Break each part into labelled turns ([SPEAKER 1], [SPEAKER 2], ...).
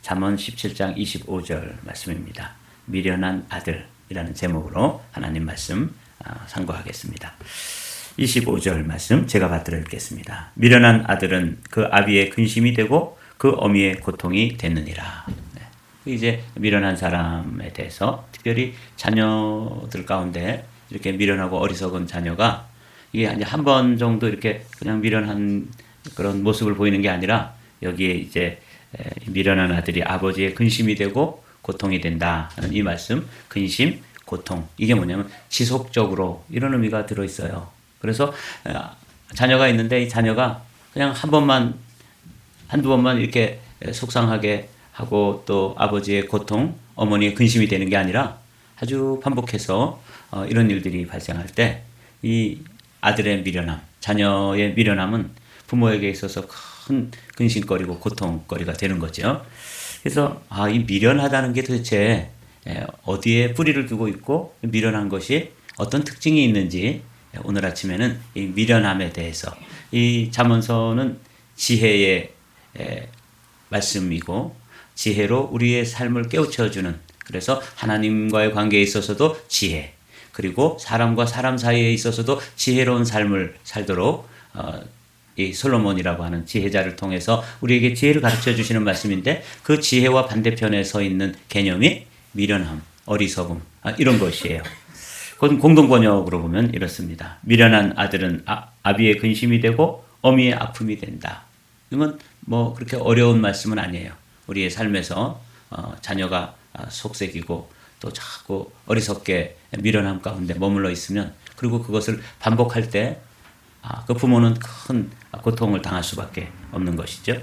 [SPEAKER 1] 잠언 17장 25절 말씀입니다. 미련한 아들이라는 제목으로 하나님 말씀 상고하겠습니다. 25절 말씀 제가 받들어 읽겠습니다. 미련한 아들은 그 아비의 근심이 되고 그 어미의 고통이 되느니라. 이제 미련한 사람에 대해서 특별히 자녀들 가운데 이렇게 미련하고 어리석은 자녀가 이게 한 번 정도 이렇게 그냥 미련한 그런 모습을 보이는 게 아니라 여기에 이제 미련한 아들이 아버지의 근심이 되고 고통이 된다 하는 이 말씀, 근심, 고통, 이게 뭐냐면 지속적으로 이런 의미가 들어있어요. 그래서 자녀가 있는데 이 자녀가 그냥 한두 번만 이렇게 속상하게 하고 또 아버지의 고통, 어머니의 근심이 되는 게 아니라 아주 반복해서 이런 일들이 발생할 때 이 아들의 미련함, 자녀의 미련함은 부모에게 있어서 큰 근심거리고 고통거리가 되는 거죠. 그래서 이 미련하다는 게 도대체 어디에 뿌리를 두고 있고 미련한 것이 어떤 특징이 있는지 오늘 아침에는 이 미련함에 대해서, 이 잠언서는 지혜의 말씀이고 지혜로 우리의 삶을 깨우쳐주는, 그래서 하나님과의 관계에 있어서도 지혜, 그리고 사람과 사람 사이에 있어서도 지혜로운 삶을 살도록 이 솔로몬이라고 하는 지혜자를 통해서 우리에게 지혜를 가르쳐 주시는 말씀인데, 그 지혜와 반대편에 서 있는 개념이 미련함, 어리석음, 이런 것이에요. 그건 공동번역으로 보면 이렇습니다. 미련한 아들은 아비의 근심이 되고 어미의 아픔이 된다. 이건 뭐 그렇게 어려운 말씀은 아니에요. 우리의 삶에서 자녀가 속색이고 또 자꾸 어리석게 미련함 가운데 머물러 있으면, 그리고 그것을 반복할 때 그 부모는 큰 고통을 당할 수밖에 없는 것이죠.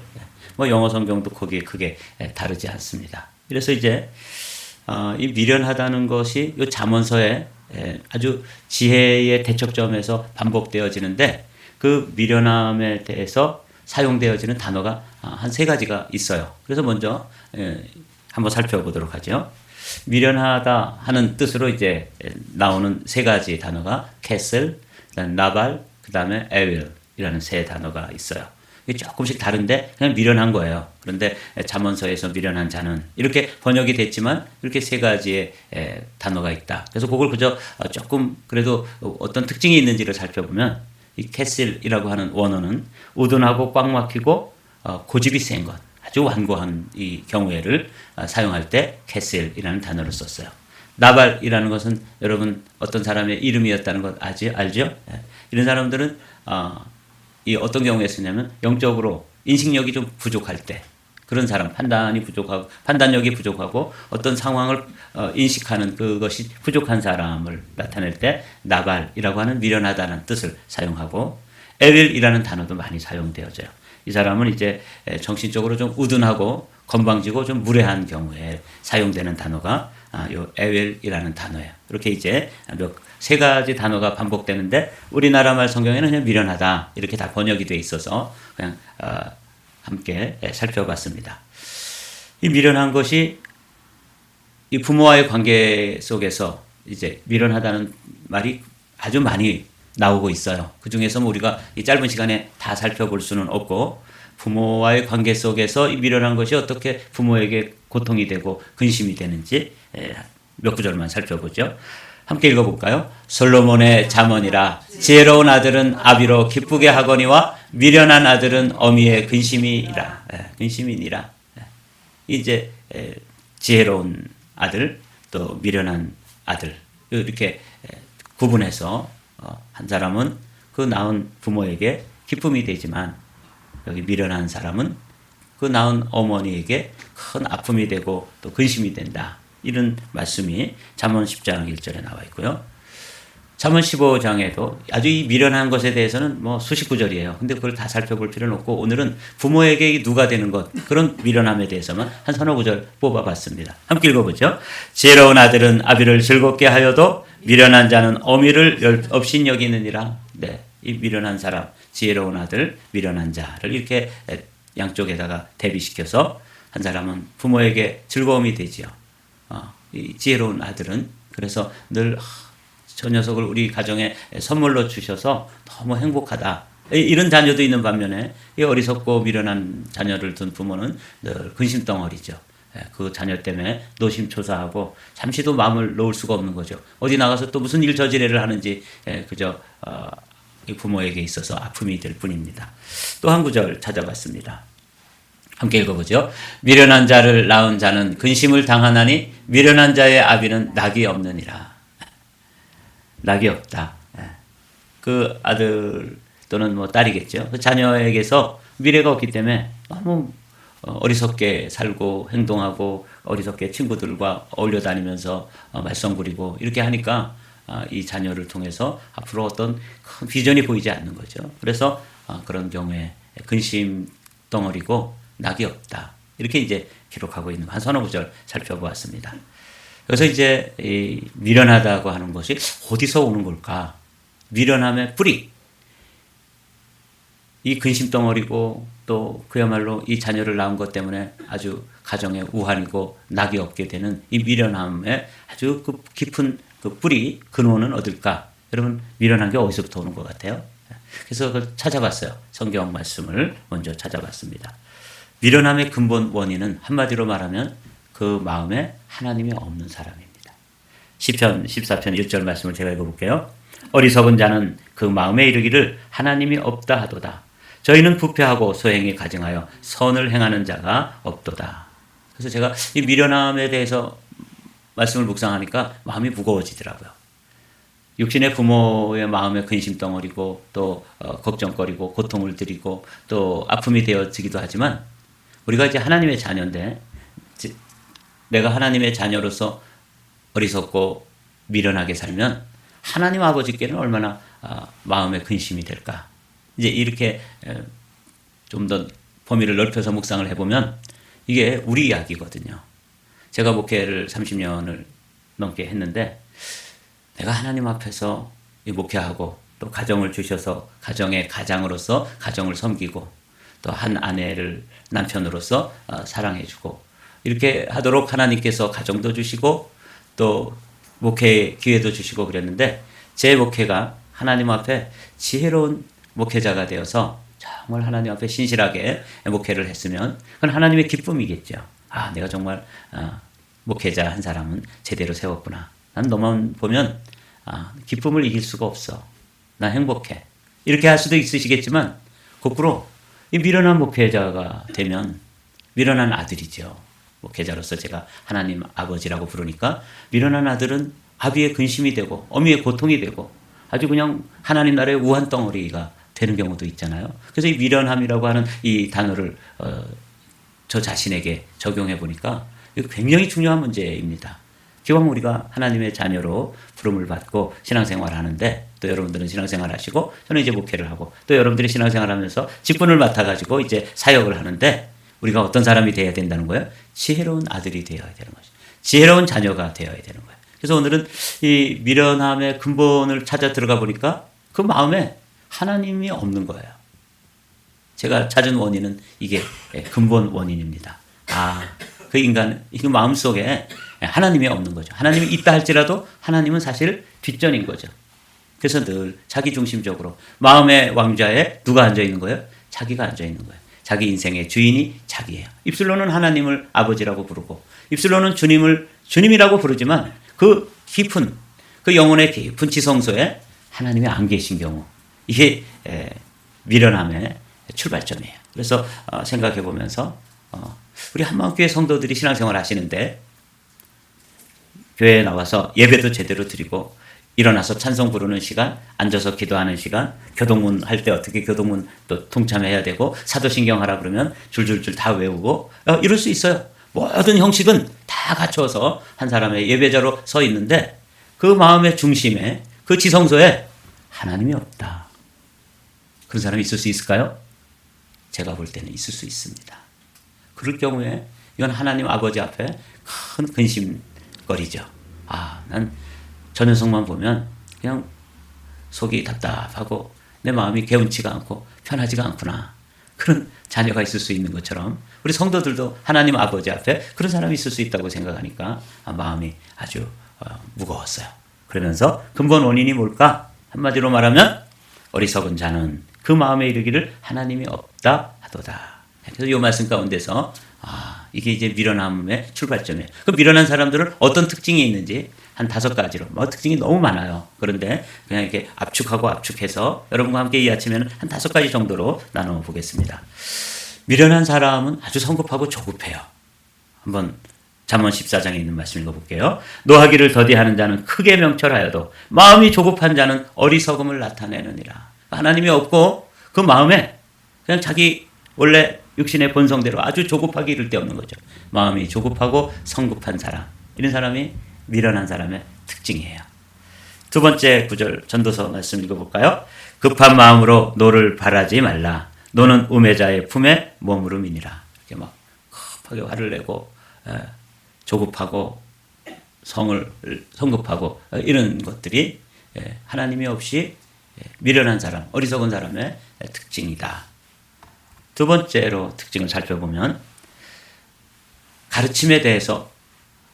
[SPEAKER 1] 뭐 영어 성경도 거기에 크게 다르지 않습니다. 그래서 이제 이 미련하다는 것이 이 잠언서에 아주 지혜의 대척점에서 반복되어지는데, 그 미련함에 대해서 사용되어지는 단어가 한 3가지가 있어요. 그래서 먼저 한번 살펴보도록 하죠. 미련하다 하는 뜻으로 이제 나오는 3가지 단어가 캐슬, 나발, 그 다음에 에윌이라는 3 단어가 있어요. 이게 조금씩 다른데 그냥 미련한 거예요. 그런데 잠언서에서 미련한 자는 이렇게 번역이 됐지만 이렇게 3가지의 단어가 있다. 그래서 그걸 그저 조금 그래도 어떤 특징이 있는지를 살펴보면, 이 캐슬이라고 하는 원어는 우둔하고 꽉 막히고 고집이 센 것, 아주 완고한 이 경우에를 사용할 때 캐슬이라는 단어를 썼어요. 나발이라는 것은 여러분 어떤 사람의 이름이었다는 것 알죠? 이런 사람들은 이 어떤 경우에 쓰냐면 영적으로 인식력이 좀 부족할 때, 그런 사람, 판단력이 부족하고 어떤 상황을 인식하는 그것이 부족한 사람을 나타낼 때 나발이라고 하는 미련하다는 뜻을 사용하고, 에윌이라는 단어도 많이 사용되어져요. 이 사람은 이제 정신적으로 좀 우둔하고 건방지고 좀 무례한 경우에 사용되는 단어가 요 에윌이라는 단어예요. 이렇게 이제 3가지 단어가 반복되는데 우리나라 말 성경에는 그냥 미련하다 이렇게 다 번역이 돼 있어서 그냥 함께 살펴봤습니다. 이 미련한 것이 이 부모와의 관계 속에서 이제 미련하다는 말이 아주 많이 나오고 있어요. 그 중에서 우리가 이 짧은 시간에 다 살펴볼 수는 없고, 부모와의 관계 속에서 이 미련한 것이 어떻게 부모에게 고통이 되고 근심이 되는지 몇 구절만 살펴보죠. 함께 읽어볼까요? 솔로몬의 잠언이라, 지혜로운 아들은 아비로 기쁘게 하거니와 미련한 아들은 어미의 근심이라. 근심이니라. 이제 지혜로운 아들 또 미련한 아들, 이렇게 구분해서 한 사람은 그 낳은 부모에게 기쁨이 되지만, 여기 미련한 사람은 그 낳은 어머니에게 큰 아픔이 되고 또 근심이 된다. 이런 말씀이 잠언 10장 1절에 나와 있고요. 잠언 15장에도 아주 이 미련한 것에 대해서는 뭐 수십 구절이에요. 근데 그걸 다 살펴볼 필요는 없고, 오늘은 부모에게 누가 되는 것, 그런 미련함에 대해서만 한 서너 구절 뽑아봤습니다. 함께 읽어보죠. 지혜로운 아들은 아비를 즐겁게 하여도 미련한 자는 어미를 없인 여기느니라. 네, 이 미련한 사람, 지혜로운 아들, 미련한 자를 이렇게 양쪽에다가 대비시켜서 한 사람은 부모에게 즐거움이 되지요. 이 지혜로운 아들은 그래서 늘 저 녀석을 우리 가정에 선물로 주셔서 너무 행복하다. 이런 자녀도 있는 반면에 이 어리석고 미련한 자녀를 둔 부모는 늘 근심덩어리죠. 그 자녀 때문에 노심초사하고 잠시도 마음을 놓을 수가 없는 거죠. 어디 나가서 또 무슨 일 저지레를 하는지 그저 이 부모에게 있어서 아픔이 될 뿐입니다. 또 한 구절 찾아봤습니다. 함께 읽어보죠. 미련한 자를 낳은 자는 근심을 당하나니 미련한 자의 아비는 낙이 없느니라. 낙이 없다. 그 아들 또는 뭐 딸이겠죠. 그 자녀에게서 미래가 없기 때문에 너무 어리석게 살고 행동하고 어리석게 친구들과 어울려 다니면서 말썽 부리고 이렇게 하니까 이 자녀를 통해서 앞으로 어떤 큰 비전이 보이지 않는 거죠. 그래서 그런 경우에 근심 덩어리고 낙이 없다. 이렇게 이제 기록하고 있는 한 서너 구절 살펴보았습니다. 그래서 이제 이 미련하다고 하는 것이 어디서 오는 걸까? 미련함의 뿌리. 이 근심 덩어리고 또 그야말로 이 자녀를 낳은 것 때문에 아주 가정의 우환이고 낙이 없게 되는 이 미련함의 아주 그 깊은 그 뿌리, 근원은 어딜까? 여러분, 미련한 게 어디서부터 오는 것 같아요? 그래서 그걸 찾아봤어요. 성경 말씀을 먼저 찾아봤습니다. 미련함의 근본 원인은 한마디로 말하면 그 마음에 하나님이 없는 사람입니다. 시편 14편 1절 말씀을 제가 읽어볼게요. 어리석은 자는 그 마음에 이르기를 하나님이 없다 하도다. 저희는 부패하고 소행이 가증하여 선을 행하는 자가 없도다. 그래서 제가 이 미련함에 대해서 말씀을 묵상하니까 마음이 무거워지더라고요. 육신의 부모의 마음에 근심 덩어리고 또 걱정거리고 고통을 드리고 또 아픔이 되어지기도 하지만 우리가 이제 하나님의 자녀인데 내가 하나님의 자녀로서 어리석고 미련하게 살면 하나님 아버지께는 얼마나 마음의 근심이 될까. 이제 이렇게 좀 더 범위를 넓혀서 묵상을 해보면 이게 우리 이야기거든요. 제가 목회를 30년을 넘게 했는데 내가 하나님 앞에서 목회하고 또 가정을 주셔서 가정의 가장으로서 가정을 섬기고 또 한 아내를 남편으로서 사랑해주고 이렇게 하도록 하나님께서 가정도 주시고 또 목회 기회도 주시고 그랬는데 제 목회가 하나님 앞에 지혜로운 목회자가 되어서 정말 하나님 앞에 신실하게 목회를 했으면 그건 하나님의 기쁨이겠죠. 아, 내가 정말 목회자 한 사람은 제대로 세웠구나. 난 너만 보면 기쁨을 이길 수가 없어. 난 행복해. 이렇게 할 수도 있으시겠지만 거꾸로 이 미련한 목회자가 되면 미련한 아들이죠. 목회자로서 제가 하나님 아버지라고 부르니까 미련한 아들은 아비의 근심이 되고 어미의 고통이 되고 아주 그냥 하나님 나라의 우한 덩어리가 되는 경우도 있잖아요. 그래서 이 미련함이라고 하는 이 단어를 저 자신에게 적용해 보니까 이거 굉장히 중요한 문제입니다. 기왕 우리가 하나님의 자녀로 부름을 받고 신앙생활을 하는데 또 여러분들은 신앙생활 하시고 저는 이제 목회를 하고 또 여러분들이 신앙생활 하면서 직분을 맡아가지고 이제 사역을 하는데 우리가 어떤 사람이 되어야 된다는 거예요? 지혜로운 아들이 되어야 되는 거죠. 지혜로운 자녀가 되어야 되는 거예요. 그래서 오늘은 이 미련함의 근본을 찾아 들어가 보니까 그 마음에 하나님이 없는 거예요. 제가 찾은 원인은 이게 근본 원인입니다. 그 인간, 그 마음 속에 하나님이 없는 거죠. 하나님이 있다 할지라도 하나님은 사실 뒷전인 거죠. 그래서 늘 자기중심적으로 마음의 왕좌에 누가 앉아 있는 거예요? 자기가 앉아 있는 거예요. 자기 인생의 주인이 자기예요. 입술로는 하나님을 아버지라고 부르고 입술로는 주님을 주님이라고 부르지만 그 깊은 그 영혼의 깊은 지성소에 하나님이 안 계신 경우 이게 미련함의 출발점이에요. 그래서 생각해 보면서 우리 한마음교회 성도들이 신앙생활 하시는데 교회에 나와서 예배도 제대로 드리고 일어나서 찬송 부르는 시간, 앉아서 기도하는 시간, 교동문 할 때 어떻게 교동문 또 동참해야 되고 사도신경 하라 그러면 줄줄줄 다 외우고 이럴 수 있어요. 모든 형식은 다 갖춰서 한 사람의 예배자로 서 있는데 그 마음의 중심에 그 지성소에 하나님이 없다. 그런 사람이 있을 수 있을까요? 제가 볼 때는 있을 수 있습니다. 그럴 경우에 이건 하나님 아버지 앞에 큰 근심거리죠. 난 저 녀석만 보면 그냥 속이 답답하고 내 마음이 개운치가 않고 편하지가 않구나. 그런 자녀가 있을 수 있는 것처럼 우리 성도들도 하나님 아버지 앞에 그런 사람이 있을 수 있다고 생각하니까 마음이 아주 무거웠어요. 그러면서 근본 원인이 뭘까? 한마디로 말하면 어리석은 자는 그 마음에 이르기를 하나님이 없다 하도다. 그래서 이 말씀 가운데서 이게 이제 미련함의 출발점이에요. 그 미련한 사람들은 어떤 특징이 있는지 한 5가지로, 특징이 너무 많아요. 그런데 그냥 이렇게 압축해서 여러분과 함께 이 아침에는 한 5가지 정도로 나눠 보겠습니다. 미련한 사람은 아주 성급하고 조급해요. 한번 잠언 14장에 있는 말씀 읽어볼게요. 노하기를 더디하는 자는 크게 명철하여도 마음이 조급한 자는 어리석음을 나타내느니라. 하나님이 없고 그 마음에 그냥 자기 원래 육신의 본성대로 아주 조급하기 이를 데 없는 거죠. 마음이 조급하고 성급한 사람, 이런 사람이 미련한 사람의 특징이에요. 두 번째 구절 전도서 말씀 읽어볼까요? 급한 마음으로 노를 바라지 말라. 노는 우매자의 품에 머무름이니라. 이렇게 막 급하게 화를 내고 조급하고 성급하고 이런 것들이 하나님이 없이 미련한 사람, 어리석은 사람의 특징이다. 두 번째로 특징을 살펴보면 가르침에 대해서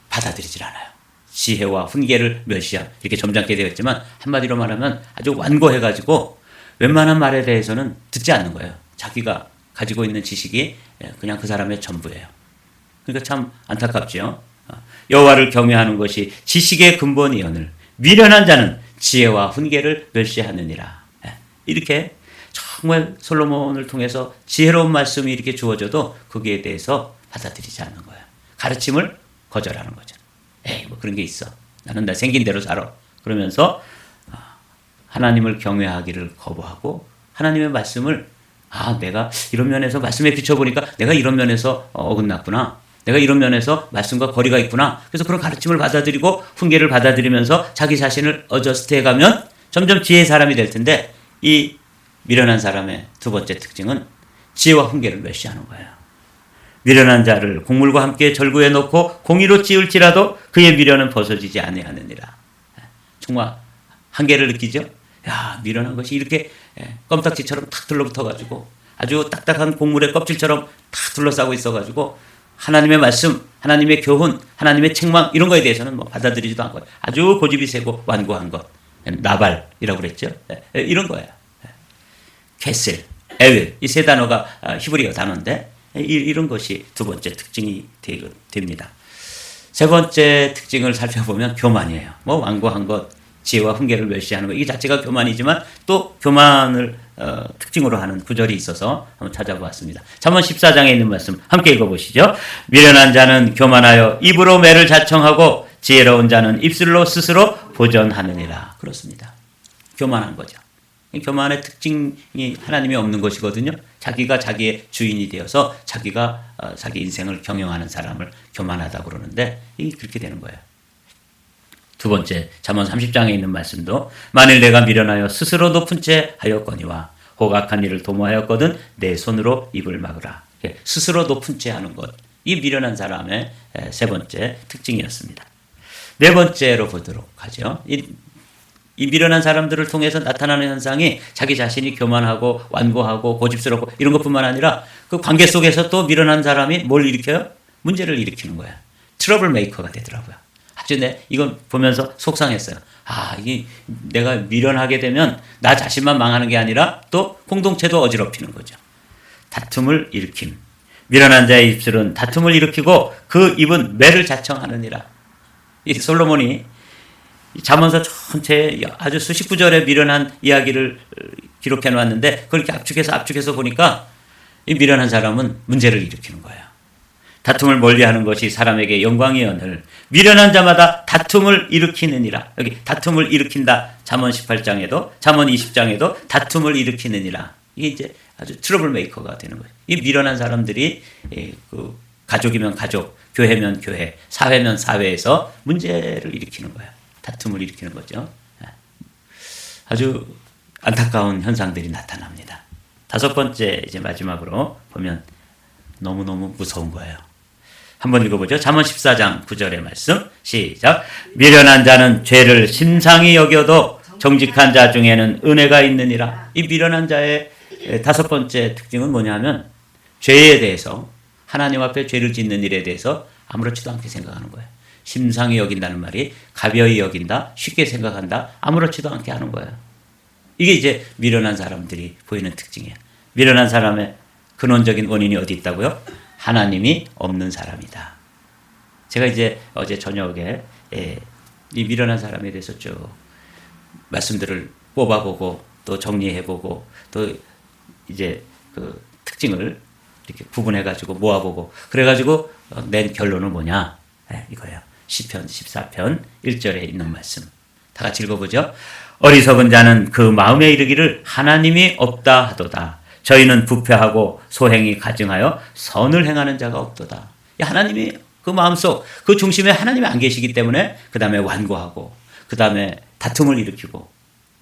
[SPEAKER 1] 받아들이질 않아요. 지혜와 훈계를 멸시함, 이렇게 점잖게 되어 있지만 한마디로 말하면 아주 완고해가지고 웬만한 말에 대해서는 듣지 않는 거예요. 자기가 가지고 있는 지식이 그냥 그 사람의 전부예요. 그러니까 참 안타깝죠. 여호와를 경외하는 것이 지식의 근본이오늘 미련한 자는 지혜와 훈계를 멸시하느니라. 이렇게 정말 솔로몬을 통해서 지혜로운 말씀이 이렇게 주어져도 거기에 대해서 받아들이지 않는 거예요. 가르침을 거절하는 거죠. 에이, 뭐 그런 게 있어. 나는 나 생긴 대로 살아. 그러면서 하나님을 경외하기를 거부하고 하나님의 말씀을 내가 이런 면에서 말씀에 비춰보니까 내가 이런 면에서 어긋났구나. 내가 이런 면에서 말씀과 거리가 있구나. 그래서 그런 가르침을 받아들이고 훈계를 받아들이면서 자기 자신을 어저스트 해가면 점점 지혜의 사람이 될 텐데, 이 미련한 사람의 두 번째 특징은 지혜와 훈계를 멸시하는 거예요. 미련한 자를 곡물과 함께 절구에 넣고 공의로 찌울지라도 그의 미련은 벗어지지 아니하느니라. 정말 한계를 느끼죠? 야, 미련한 것이 이렇게 껌딱지처럼 탁 들러붙어가지고 아주 딱딱한 곡물의 껍질처럼 탁 둘러싸고 있어가지고 하나님의 말씀, 하나님의 교훈, 하나님의 책망 이런 거에 대해서는 받아들이지도 않고 아주 고집이 세고 완고한 것, 나발이라고 그랬죠. 이런 거예요. 캐슬, 에윌, 이 세 단어가 히브리어 단어인데 이런 것이 두 번째 특징이 됩니다. 세 번째 특징을 살펴보면 교만이에요. 완고한 것, 지혜와 훈계를 멸시하는 것, 이 자체가 교만이지만 또 교만을 특징으로 하는 구절이 있어서 한번 찾아보았습니다. 잠언 14장에 있는 말씀 함께 읽어보시죠. 미련한 자는 교만하여 입으로 매를 자청하고 지혜로운 자는 입술로 스스로 보전하느니라. 그렇습니다. 교만한 거죠. 교만의 특징이 하나님이 없는 것이거든요. 자기가 자기의 주인이 되어서 자기가 자기 인생을 경영하는 사람을 교만하다고 그러는데 이게 그렇게 되는 거예요. 두 번째, 잠언 30장에 있는 말씀도 만일 내가 미련하여 스스로 높은 채 하였거니와 호각한 일을 도모하였거든 내 손으로 입을 막으라. 스스로 높은 채 하는 것, 이 미련한 사람의 세 번째 특징이었습니다. 네 번째로 보도록 하죠. 이 미련한 사람들을 통해서 나타나는 현상이 자기 자신이 교만하고 완고하고 고집스럽고 이런 것뿐만 아니라 그 관계 속에서 또 미련한 사람이 뭘 일으켜요? 문제를 일으키는 거예요. 트러블 메이커가 되더라고요. 아주 이건 보면서 속상했어요. 이게 내가 미련하게 되면 나 자신만 망하는 게 아니라 또 공동체도 어지럽히는 거죠. 다툼을 일으킴. 미련한 자의 입술은 다툼을 일으키고 그 입은 매를 자청하느니라. 이 솔로몬이 잠언서 전체에 아주 수십 구절의 미련한 이야기를 기록해 놓았는데 그렇게 압축해서 보니까 이 미련한 사람은 문제를 일으키는 거예요. 다툼을 멀리하는 것이 사람에게 영광이오늘 미련한 자마다 다툼을 일으키느니라. 여기 다툼을 일으킨다. 잠언 18장에도 잠언 20장에도 다툼을 일으키느니라. 이게 이제 아주 트러블 메이커가 되는 거예요. 이 미련한 사람들이 그 가족이면 가족, 교회면 교회, 사회면 사회에서 문제를 일으키는 거예요. 다툼을 일으키는 거죠. 아주 안타까운 현상들이 나타납니다. 다섯 번째, 이제 마지막으로 보면 너무너무 무서운 거예요. 한번 읽어보죠. 잠언 14장 9절의 말씀 시작. 미련한 자는 죄를 심상히 여겨도 정직한 자 중에는 은혜가 있느니라. 이 미련한 자의 다섯 번째 특징은 뭐냐면 죄에 대해서, 하나님 앞에 죄를 짓는 일에 대해서 아무렇지도 않게 생각하는 거예요. 심상히 여긴다는 말이 가벼이 여긴다, 쉽게 생각한다, 아무렇지도 않게 하는 거예요. 이게 이제 미련한 사람들이 보이는 특징이에요. 미련한 사람의 근원적인 원인이 어디 있다고요? 하나님이 없는 사람이다. 제가 이제 어제 저녁에 이 미련한 사람에 대해서 쭉 말씀들을 뽑아보고 또 정리해보고 또 이제 그 특징을 이렇게 구분해가지고 모아보고 그래가지고 낸 결론은 뭐냐? 이거예요. 시편 14편 1절에 있는 말씀. 다 같이 읽어보죠. 어리석은 자는 그 마음에 이르기를 하나님이 없다 하도다. 저희는 부패하고 소행이 가증하여 선을 행하는 자가 없도다. 하나님이 그 마음속 그 중심에 하나님이 안 계시기 때문에 그 다음에 완고하고 그 다음에 다툼을 일으키고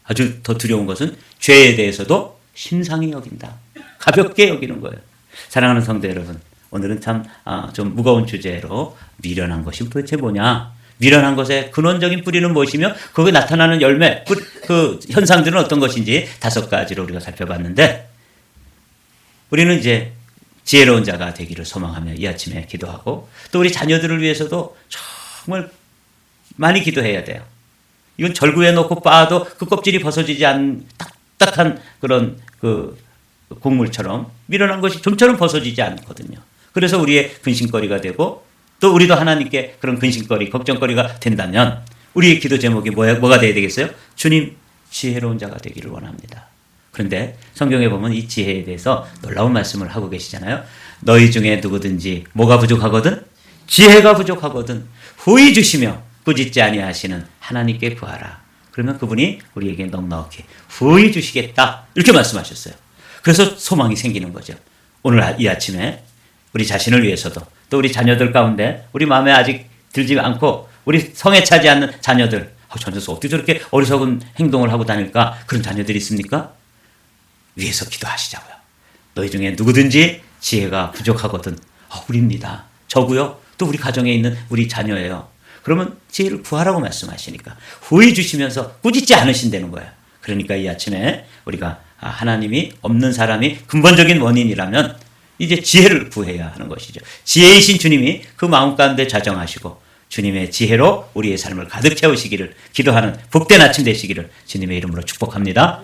[SPEAKER 1] 아주 더 두려운 것은 죄에 대해서도 심상히 여긴다. 가볍게 여기는 거예요. 사랑하는 성도 여러분, 오늘은 참 좀 무거운 주제로 미련한 것이 도대체 뭐냐? 미련한 것의 근원적인 뿌리는 무엇이며 거기에 나타나는 열매, 그 현상들은 어떤 것인지 5가지로 우리가 살펴봤는데 우리는 이제 지혜로운 자가 되기를 소망하며 이 아침에 기도하고 또 우리 자녀들을 위해서도 정말 많이 기도해야 돼요. 이건 절구에 놓고 빻아도 그 껍질이 벗어지지 않는 딱딱한 그런 그 곡물처럼 미련한 것이 좀처럼 벗어지지 않거든요. 그래서 우리의 근심거리가 되고 또 우리도 하나님께 그런 근심거리, 걱정거리가 된다면 우리의 기도 제목이 뭐가 되어야 되겠어요? 주님, 지혜로운 자가 되기를 원합니다. 그런데 성경에 보면 이 지혜에 대해서 놀라운 말씀을 하고 계시잖아요. 너희 중에 누구든지 뭐가 부족하거든? 지혜가 부족하거든 후히 주시며 꾸짖지 아니하시는 하나님께 구하라. 그러면 그분이 우리에게 넉넉히 후히 주시겠다. 이렇게 말씀하셨어요. 그래서 소망이 생기는 거죠. 오늘 이 아침에 우리 자신을 위해서도 또 우리 자녀들 가운데 우리 마음에 아직 들지 않고 우리 성에 차지 않는 자녀들 저녀서 어떻게 저렇게 어리석은 행동을 하고 다닐까? 그런 자녀들이 있습니까? 위해서 기도하시자고요. 너희 중에 누구든지 지혜가 부족하거든 우리입니다. 저고요. 또 우리 가정에 있는 우리 자녀예요. 그러면 지혜를 구하라고 말씀하시니까 후히 주시면서 꾸짖지 않으신다는 거예요. 그러니까 이 아침에 우리가 하나님이 없는 사람이 근본적인 원인이라면 이제 지혜를 구해야 하는 것이죠. 지혜이신 주님이 그 마음 가운데 자정하시고 주님의 지혜로 우리의 삶을 가득 채우시기를 기도하는 복된 아침 되시기를 주님의 이름으로 축복합니다.